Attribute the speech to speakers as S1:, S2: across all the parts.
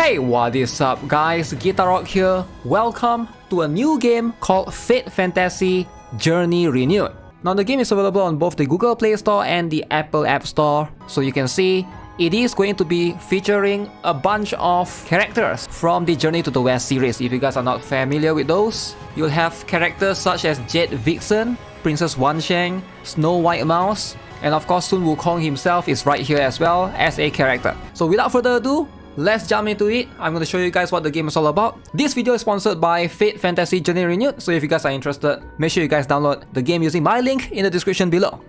S1: Hey, what is up guys, GuitarRock here. Welcome to a new game called Fate Fantasy Journey Renewed. Now the game is available on both the Google Play Store and the Apple App Store. So you can see it is going to be featuring a bunch of characters from the Journey to the West series. If you guys are not familiar with those, you'll have characters such as Jade Vixen, Princess Wansheng, Snow White Mouse, and of course Sun Wukong himself is right here as well as a character. So without further ado, let's jump into it. I'm going to show you guys what the game is all about. This video is sponsored by Fate Fantasy Journey Renewed, so if you guys are interested, make sure you guys download the game using my link in the description below.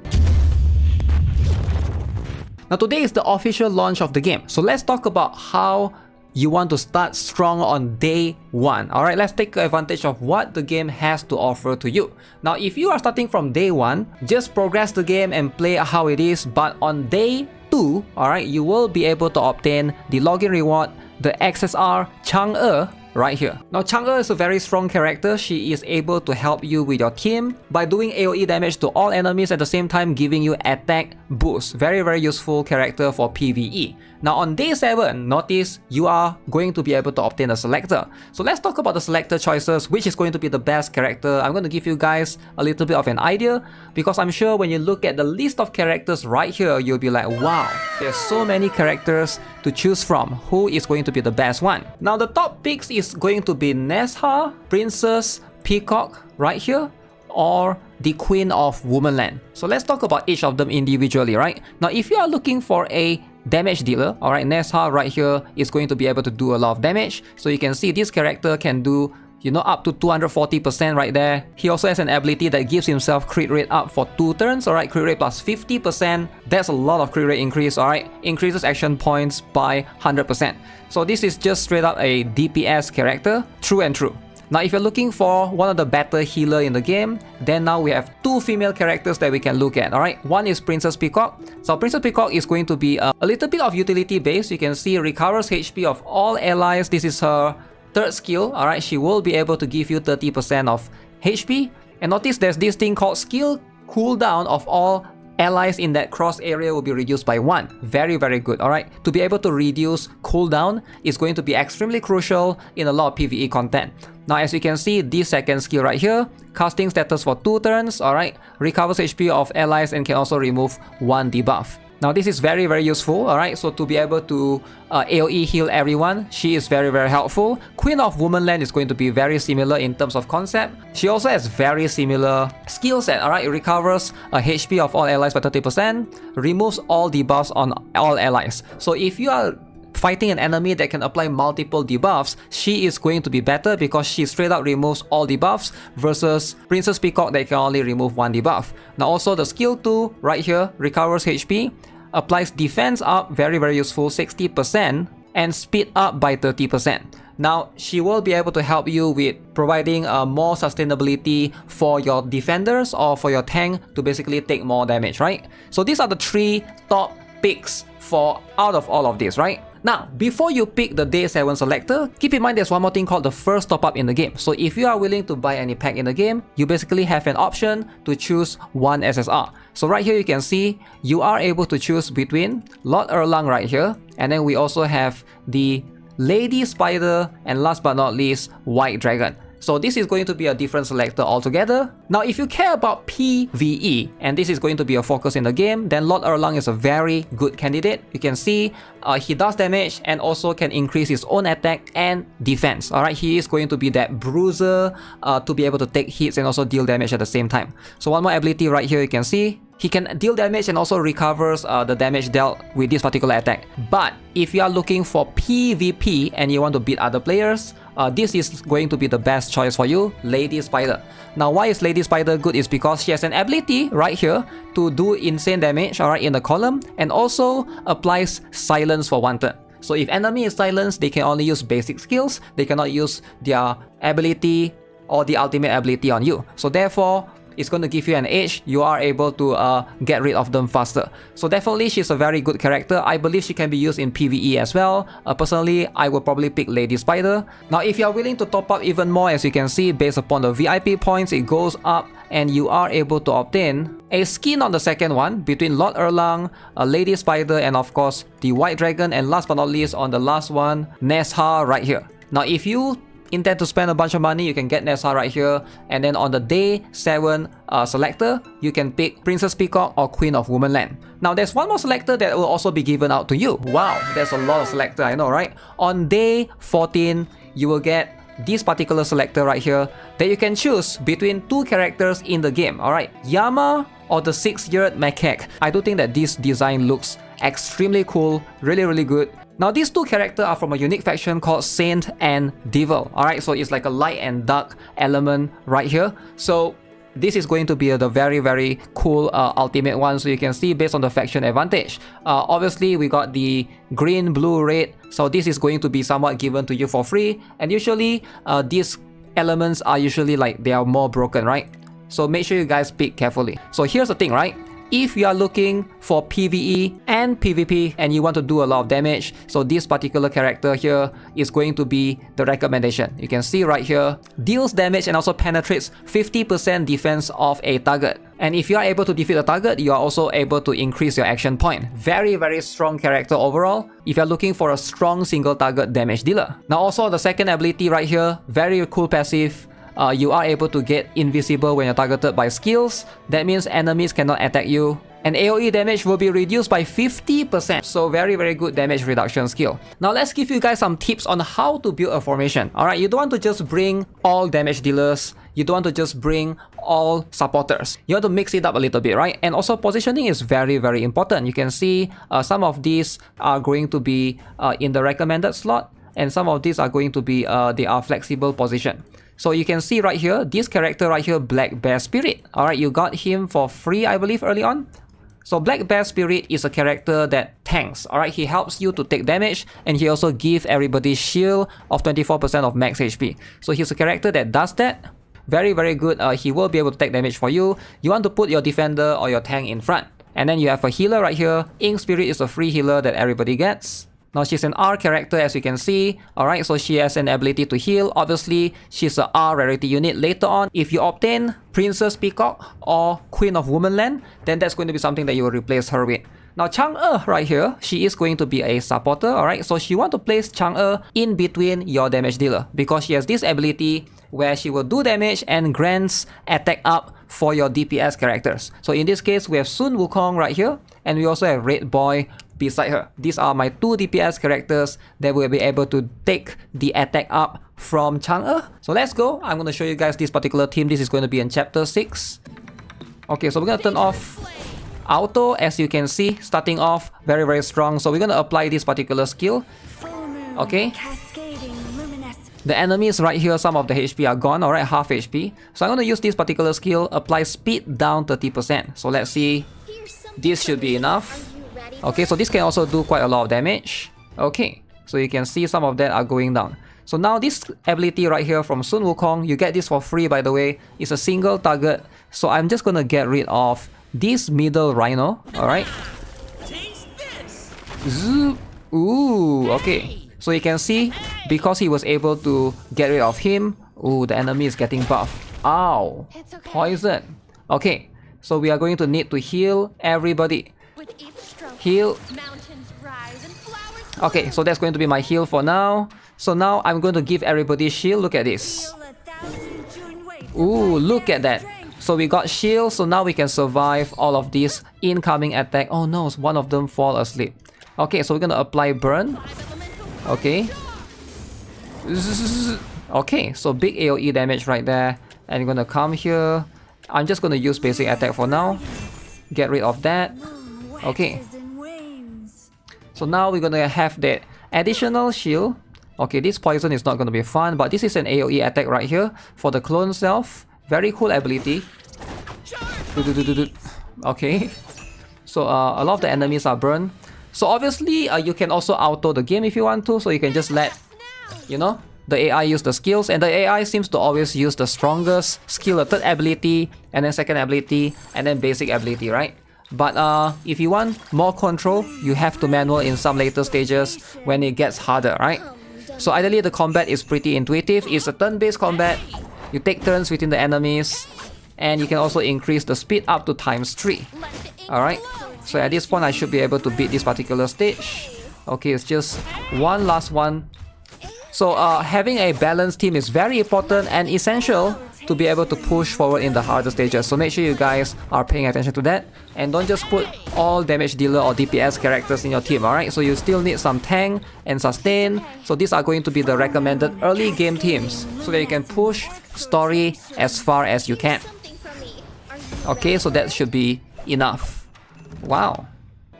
S1: Now today is the official launch of the game, so let's talk about how you want to start strong on day one. Alright, let's take advantage of what the game has to offer to you. Now if you are starting from day one, just progress the game and play how it is, but on day 2, alright, you will be able to obtain the login reward, the SSR Chang'e right here. Now Chang'e is a very strong character. She is able to help you with your team by doing AoE damage to all enemies at the same time giving you attack boost. Very useful character for PvE. Now on day 7, notice you are going to be able to obtain a selector. So let's talk about the selector choices, which is going to be the best character. I'm going to give you guys a little bit of an idea because I'm sure when you look at the list of characters right here, you'll be like, wow, there's so many characters to choose from. Who is going to be the best one? Now the top picks is going to be Nesha, Princess Peacock right here, or the Queen of Womanland. So let's talk about each of them individually, right? Now if you are looking for a damage dealer, alright, Nesha right here is going to be able to do a lot of damage. So you can see this character can do, you know, up to 240% right there. He also has an ability that gives himself crit rate up for 2 turns, alright, crit rate plus 50%. That's a lot of crit rate increase, alright. Increases action points by 100%. So this is just straight up a DPS character, true and true. Now if you're looking for one of the better healer in the game, then now we have 2 female characters that we can look at, alright? One is Princess Peacock. So Princess Peacock is going to be a little bit of utility based. You can see recovers HP of all allies. This is her 3rd skill, alright? She will be able to give you 30% of HP. And notice there's this thing called skill cooldown of all allies in that cross area will be reduced by 1. Very good, alright? To be able to reduce cooldown is going to be extremely crucial in a lot of PvE content. Now as you can see, this 2nd skill right here, casting status for 2 turns, alright? Recovers HP of allies and can also remove 1 debuff. Now this is very useful, alright? So to be able to AoE heal everyone, she is very helpful. Queen of Womanland is going to be very similar in terms of concept. She also has very similar skill set, alright? It recovers HP of all allies by 30%, removes all debuffs on all allies. So if you are fighting an enemy that can apply multiple debuffs, she is going to be better because she straight up removes all debuffs versus Princess Peacock that can only remove 1 debuff. Now also the skill 2 right here, recovers HP, applies defense up, very useful, 60%, and speed up by 30%. Now she will be able to help you with providing more sustainability for your defenders or for your tank to basically take more damage, right? So these are the 3 top picks for out of all of this, right? Now, before you pick the Day 7 selector, keep in mind there's one more thing called the first top up in the game. So if you are willing to buy any pack in the game, you basically have an option to choose 1 SSR. So right here you can see you are able to choose between Lord Erlang right here, and then we also have the Lady Spider, and last but not least, White Dragon. So this is going to be a different selector altogether. Now if you care about PvE, and this is going to be a focus in the game, then Lord Erlang is a very good candidate. You can see he does damage and also can increase his own attack and defense. Alright, he is going to be that bruiser to be able to take hits and also deal damage at the same time. So one more ability right here you can see, he can deal damage and also recovers the damage dealt with this particular attack. But if you are looking for PvP and you want to beat other players, this is going to be the best choice for you, Lady Spider. Now why is Lady Spider good is because she has an ability right here to do insane damage, alright, in the column, and also applies silence for 1 turn. So if enemy is silenced, they can only use basic skills, they cannot use their ability or the ultimate ability on you. So therefore, it's going to give you an edge. You are able to get rid of them faster. So definitely she's a very good character. I believe she can be used in PvE as well. Personally, I will probably pick Lady Spider. Now if you are willing to top up even more, as you can see, based upon the VIP points, it goes up and you are able to obtain a skin on the second one between Lord Erlang, a Lady Spider, and of course the White Dragon, and last but not least on the last one, Nesha right here. Now if you intend to spend a bunch of money, you can get Nesha right here, and then on the day 7 selector, you can pick Princess Peacock or Queen of Womanland. Now there's one more selector that will also be given out to you. Wow, there's a lot of selector, I know, right? On day 14, you will get this particular selector right here that you can choose between 2 characters in the game. Alright, Yama or the 6-eared macaque. I do think that this design looks extremely cool, really good. Now these 2 characters are from a unique faction called Saint and Devil. Alright, so it's like a light and dark element right here. So this is going to be the very cool ultimate one. So you can see based on the faction advantage. Obviously we got the green, blue, red. So this is going to be somewhat given to you for free. And usually these elements are usually like they are more broken, right? So make sure you guys pick carefully. So here's the thing, right? If you are looking for PvE and PvP and you want to do a lot of damage, so this particular character here is going to be the recommendation. You can see right here, deals damage and also penetrates 50% defense of a target. And if you are able to defeat a target, you are also able to increase your action point. Very strong character overall if you're looking for a strong single target damage dealer. Now also the second ability right here, very cool passive. You are able to get invisible when you're targeted by skills. That means enemies cannot attack you. And AoE damage will be reduced by 50%. So very good damage reduction skill. Now let's give you guys some tips on how to build a formation. Alright, you don't want to just bring all damage dealers. You don't want to just bring all supporters. You want to mix it up a little bit, right? And also positioning is very important. You can see some of these are going to be in the recommended slot. And some of these are going to be, they are flexible position. So you can see right here, this character right here, Black Bear Spirit. Alright, you got him for free, I believe, early on. So Black Bear Spirit is a character that tanks. Alright, he helps you to take damage, and he also gives everybody shield of 24% of max HP. So he's a character that does that. Very good. He will be able to take damage for you. You want to put your defender or your tank in front. And then you have a healer right here. Ink Spirit is a free healer that everybody gets. Now she's an R character, as you can see. Alright, so she has an ability to heal. Obviously, she's a R rarity unit. Later on, if you obtain Princess Peacock or Queen of Womanland, then that's going to be something that you will replace her with. Now Chang'e right here, she is going to be a supporter. Alright, so she want to place Chang'e in between your damage dealer, because she has this ability where she will do damage and grants attack up for your DPS characters. So in this case, we have Sun Wukong right here, and we also have Red Boy beside her. These are my 2 DPS characters that will be able to take the attack up from Chang'e. So let's go. I'm going to show you guys this particular team. This is going to be in chapter 6. Okay, so we're going to turn off auto. As you can see, starting off very strong. So we're going to apply this particular skill. Okay. The enemies right here, some of the HP are gone, alright, half HP. So I'm going to use this particular skill, apply speed down 30%. So let's see. This should be enough. Okay, so this can also do quite a lot of damage. Okay, so you can see some of that are going down. So now this ability right here from Sun Wukong, you get this for free, by the way. It's a single target. So I'm just gonna get rid of this middle rhino. Alright. Ooh, okay. So you can see, because he was able to get rid of him, ooh, the enemy is getting buffed. Ow, poison. Okay, so we are going to need to heal everybody. Heal. Okay, so that's going to be my heal for now. So now I'm going to give everybody shield. Look at this. Ooh, look at that. So we got shield, so now we can survive all of these incoming attack. Oh no, one of them fall asleep. Okay, so we're gonna apply burn. Okay. Okay, so big AoE damage right there. And you're gonna come here. I'm just gonna use basic attack for now. Get rid of that. Okay. So now we're gonna have that additional shield. Okay, this poison is not gonna be fun, but this is an AoE attack right here for the clone self. Very cool ability. Okay. So a lot of the enemies are burned. So obviously you can also auto the game if you want to. So you can just let, you know, the AI use the skills, and the AI seems to always use the strongest skill, the third ability, and then second ability, and then basic ability, right? But if you want more control, you have to manual in some later stages when it gets harder, right? So ideally the combat is pretty intuitive. It's a turn-based combat. You take turns within the enemies, and you can also increase the speed up to ×3. Alright, so at this point I should be able to beat this particular stage. Okay, it's just one last one. So having a balanced team is very important and essential to be able to push forward in the harder stages. So make sure you guys are paying attention to that, and don't just put all damage dealer or DPS characters in your team, alright? So you still need some tank and sustain. So these are going to be the recommended early game teams so that you can push story as far as you can. Okay, so that should be enough. Wow.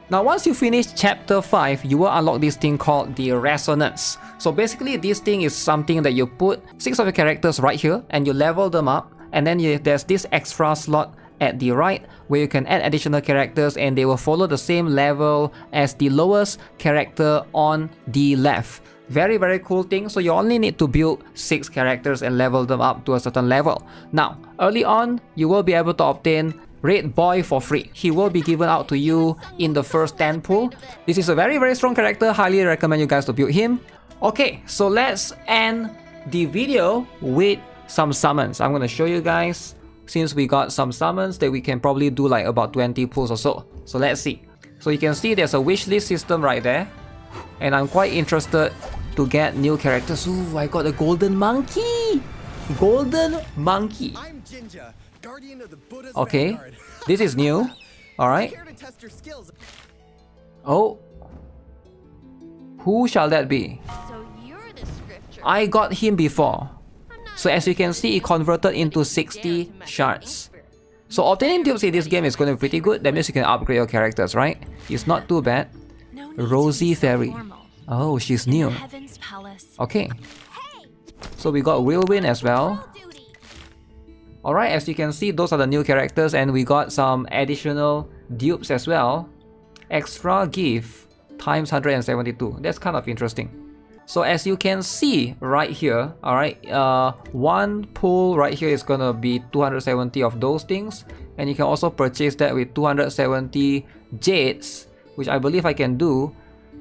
S1: Now once you finish chapter 5, you will unlock this thing called the resonance. So basically this thing is something that you put 6 of your characters right here and you level them up, and then there's this extra slot at the right where you can add additional characters and they will follow the same level as the lowest character on the left. Very, very cool thing. So you only need to build 6 characters and level them up to a certain level. Now, early on, you will be able to obtain Red Boy for free. He will be given out to you in the first 10 pool. This is a very, very strong character. Highly recommend you guys to build him. Okay, so let's end the video with some summons. I'm going to show you guys, since we got some summons that we can probably do like about 20 pulls or so. So let's see. So you can see there's a wishlist system right there. And I'm quite interested to get new characters. Ooh, I got a golden monkey! Golden monkey. Okay, this is new. Alright. Oh. Who shall that be? I got him before. So as you can see, it converted into 60 shards. So obtaining dupes in this game is going to be pretty good. That means you can upgrade your characters, right? It's not too bad. Rosie Fairy. Oh, she's new. Okay. So we got Whirlwind as well. Alright, as you can see, those are the new characters, and we got some additional dupes as well. Extra gift times 172. That's kind of interesting. So as you can see right here, alright, one pull right here is gonna be 270 of those things, and you can also purchase that with 270 Jades, which I believe I can do.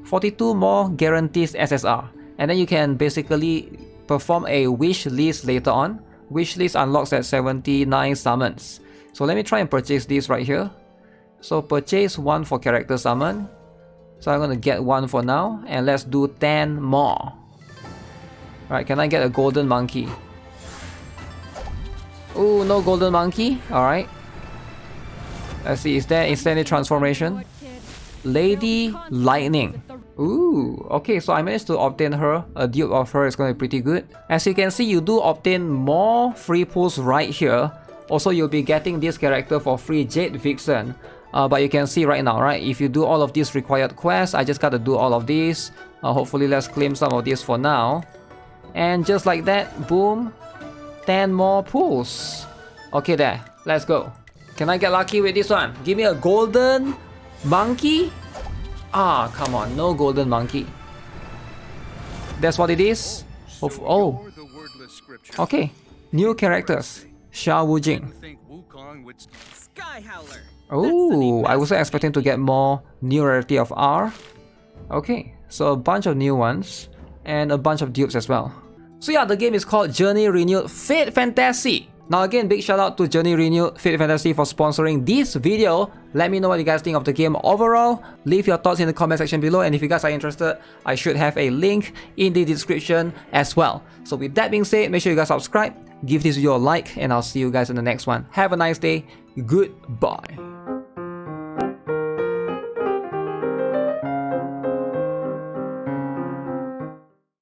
S1: 42 more guarantees SSR, and then you can basically perform a wish list later on. Wish list unlocks at 79 summons. So let me try and purchase this right here. So purchase one for character summon. So I'm gonna get one for now, and let's do 10 more. Alright, can I get a golden monkey? Ooh, no golden monkey. Alright. Let's see, is there any transformation? Lady Lightning. Ooh, okay, so I managed to obtain her. A dupe of her is going to be pretty good. As you can see, you do obtain more free pulls right here. Also, you'll be getting this character for free, Jade Vixen. But you can see right now, right? If you do all of these required quests, I just gotta do all of these. Hopefully, let's claim some of this for now. And just like that, boom, 10 more pulls. Okay, there. Let's go. Can I get lucky with this one? Give me a golden monkey? Ah, come on, no golden monkey. That's what it is? Oh. Okay, new characters. Xia Wujing. Oh, I wasn't expecting to get more new rarity of R. Okay, so a bunch of new ones and a bunch of dupes as well. So yeah, the game is called Journey Renewed Fate Fantasy. Now again, big shout out to Journey Renewed Fate Fantasy for sponsoring this video. Let me know what you guys think of the game overall. Leave your thoughts in the comment section below, and if you guys are interested, I should have a link in the description as well. So with that being said, make sure you guys subscribe, give this video a like, and I'll see you guys in the next one. Have a nice day. Goodbye.